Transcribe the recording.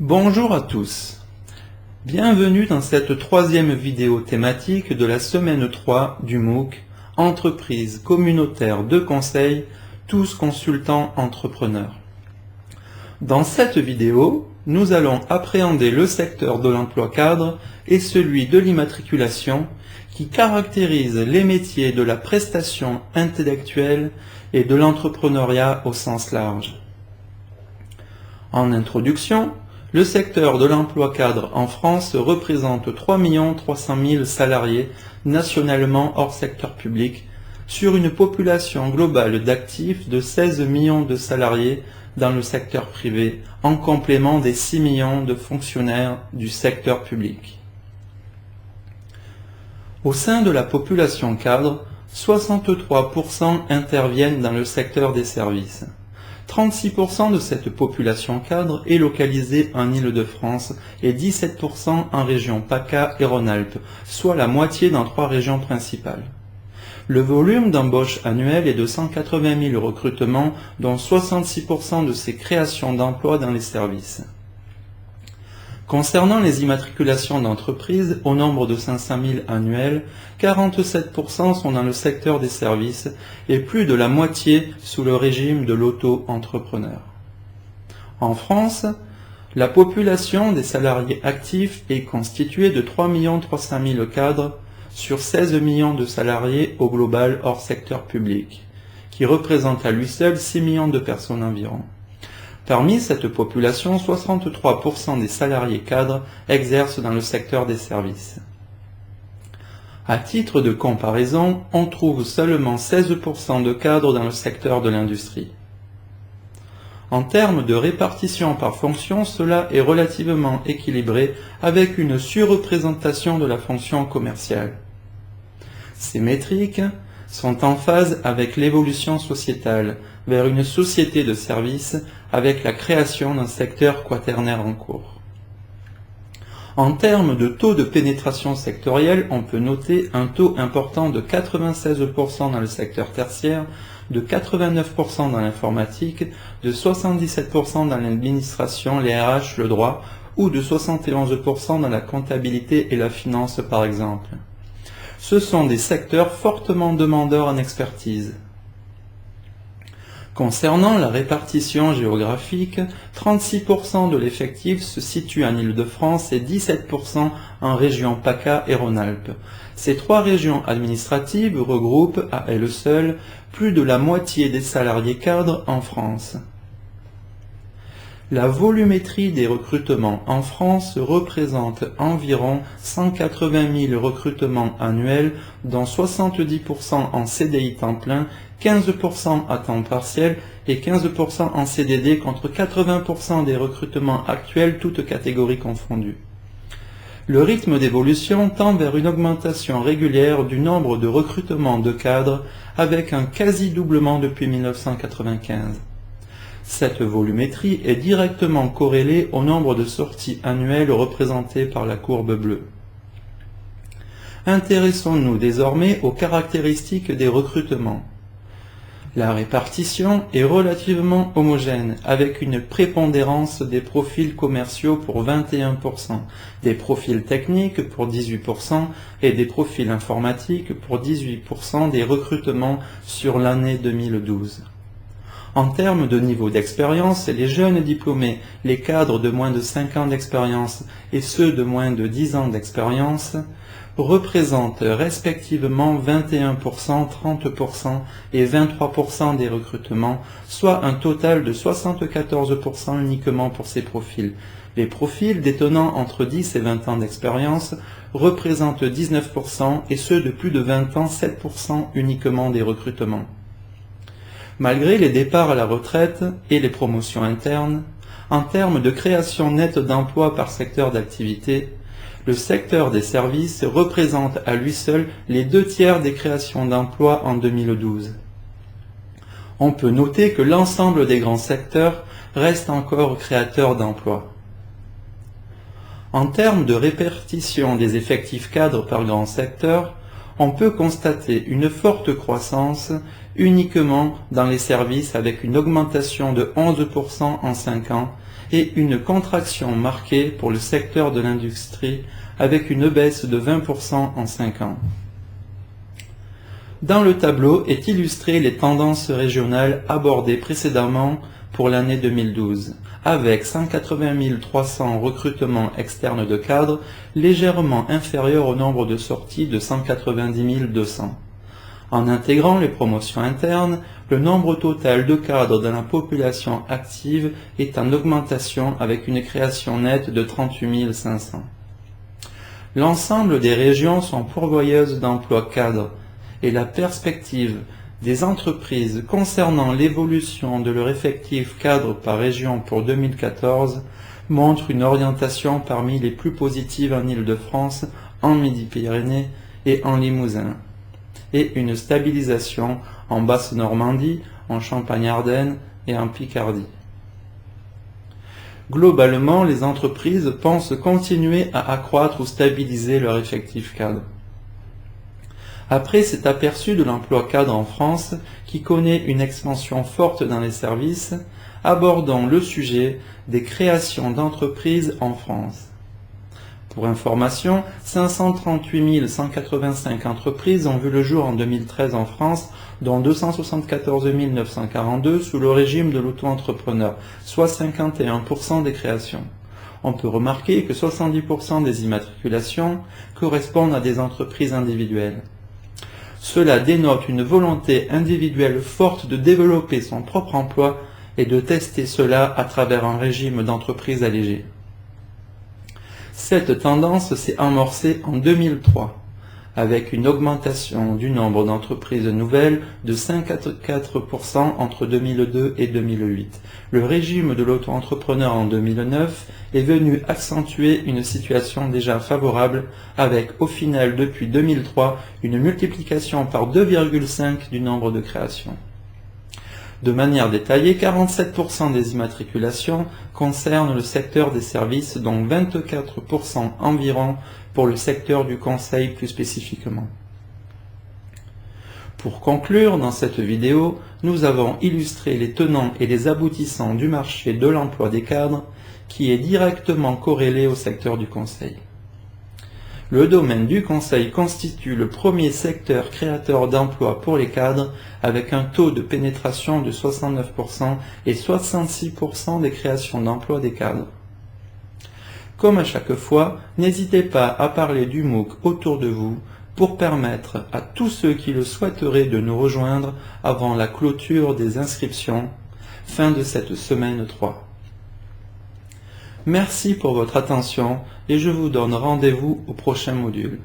Bonjour à tous, bienvenue dans cette troisième vidéo thématique de la semaine 3 du MOOC Entreprise communautaire de conseil, tous consultants entrepreneurs. Dans cette vidéo, nous allons appréhender le secteur de l'emploi cadre et celui de l'immatriculation qui caractérisent les métiers de la prestation intellectuelle et de l'entrepreneuriat au sens large. En introduction, le secteur de l'emploi cadre en France représente 3 300 000 salariés nationalement hors secteur public sur une population globale d'actifs de 16 millions de salariés dans le secteur privé, en complément des 6 millions de fonctionnaires du secteur public. Au sein de la population cadre, 63% interviennent dans le secteur des services. 36% de cette population cadre est localisée en Île-de-France et 17% en région PACA et Rhône-Alpes, soit la moitié dans 3 régions principales. Le volume d'embauche annuel est de 180 000 recrutements, dont 66% de ces créations d'emplois dans les services. Concernant les immatriculations d'entreprises, au nombre de 500 000 annuels, 47% sont dans le secteur des services et plus de la moitié sous le régime de l'auto-entrepreneur. En France, la population des salariés actifs est constituée de 3 300 000 cadres sur 16 millions de salariés au global hors secteur public, qui représente à lui seul 6 millions de personnes environ. Parmi cette population, 63% des salariés cadres exercent dans le secteur des services. À titre de comparaison, on trouve seulement 16% de cadres dans le secteur de l'industrie. En termes de répartition par fonction, cela est relativement équilibré avec une surreprésentation de la fonction commerciale. Ces métriques sont en phase avec l'évolution sociétale vers une société de services avec la création d'un secteur quaternaire en cours. En termes de taux de pénétration sectorielle, on peut noter un taux important de 96% dans le secteur tertiaire, de 89% dans l'informatique, de 77% dans l'administration, les RH, le droit, ou de 71% dans la comptabilité et la finance par exemple. Ce sont des secteurs fortement demandeurs en expertise. Concernant la répartition géographique, 36% de l'effectif se situe en Île-de-France et 17% en région PACA et Rhône-Alpes. Ces 3 régions administratives regroupent à elles seules plus de la moitié des salariés cadres en France. La volumétrie des recrutements en France représente environ 180 000 recrutements annuels, dont 70% en CDI temps plein, 15% à temps partiel et 15% en CDD contre 80% des recrutements actuels, toutes catégories confondues. Le rythme d'évolution tend vers une augmentation régulière du nombre de recrutements de cadres avec un quasi-doublement depuis 1995. Cette volumétrie est directement corrélée au nombre de sorties annuelles représentées par la courbe bleue. Intéressons-nous désormais aux caractéristiques des recrutements. La répartition est relativement homogène, avec une prépondérance des profils commerciaux pour 21%, des profils techniques pour 18% et des profils informatiques pour 18% des recrutements sur l'année 2012. En termes de niveau d'expérience, les jeunes diplômés, les cadres de moins de 5 ans d'expérience et ceux de moins de 10 ans d'expérience représentent respectivement 21%, 30% et 23% des recrutements, soit un total de 74% uniquement pour ces profils. Les profils détenant entre 10 et 20 ans d'expérience représentent 19% et ceux de plus de 20 ans 7% uniquement des recrutements. Malgré les départs à la retraite et les promotions internes, en termes de création nette d'emplois par secteur d'activité, le secteur des services représente à lui seul les 2/3 des créations d'emplois en 2012. On peut noter que l'ensemble des grands secteurs reste encore créateur d'emplois. En termes de répartition des effectifs cadres par grand secteur, on peut constater une forte croissance uniquement dans les services avec une augmentation de 11% en 5 ans et une contraction marquée pour le secteur de l'industrie avec une baisse de 20% en 5 ans. Dans le tableau est illustré les tendances régionales abordées précédemment pour l'année 2012, avec 180 300 recrutements externes de cadres, légèrement inférieur au nombre de sorties de 190 200. En intégrant les promotions internes, le nombre total de cadres dans la population active est en augmentation avec une création nette de 38 500. L'ensemble des régions sont pourvoyeuses d'emplois cadres et la perspective des entreprises concernant l'évolution de leur effectif cadre par région pour 2014 montre une orientation parmi les plus positives en Île-de-France, en Midi-Pyrénées et en Limousin, et une stabilisation en Basse-Normandie, en Champagne-Ardenne et en Picardie. Globalement, les entreprises pensent continuer à accroître ou stabiliser leur effectif cadre. Après cet aperçu de l'emploi cadre en France, qui connaît une expansion forte dans les services, abordons le sujet des créations d'entreprises en France. Pour information, 538 185 entreprises ont vu le jour en 2013 en France, dont 274 942 sous le régime de l'auto-entrepreneur, soit 51% des créations. On peut remarquer que 70% des immatriculations correspondent à des entreprises individuelles. Cela dénote une volonté individuelle forte de développer son propre emploi et de tester cela à travers un régime d'entreprise allégé. Cette tendance s'est amorcée en 2003, avec une augmentation du nombre d'entreprises nouvelles de 54% entre 2002 et 2008. Le régime de l'auto-entrepreneur en 2009 est venu accentuer une situation déjà favorable avec au final depuis 2003 une multiplication par 2,5 du nombre de créations. De manière détaillée, 47% des immatriculations concernent le secteur des services, dont 24% environ pour le secteur du conseil plus spécifiquement. Pour conclure, dans cette vidéo, nous avons illustré les tenants et les aboutissants du marché de l'emploi des cadres, qui est directement corrélé au secteur du conseil. Le domaine du conseil constitue le premier secteur créateur d'emplois pour les cadres, avec un taux de pénétration de 69% et 66% des créations d'emplois des cadres. Comme à chaque fois, n'hésitez pas à parler du MOOC autour de vous pour permettre à tous ceux qui le souhaiteraient de nous rejoindre avant la clôture des inscriptions, fin de cette semaine 3. Merci pour votre attention et je vous donne rendez-vous au prochain module.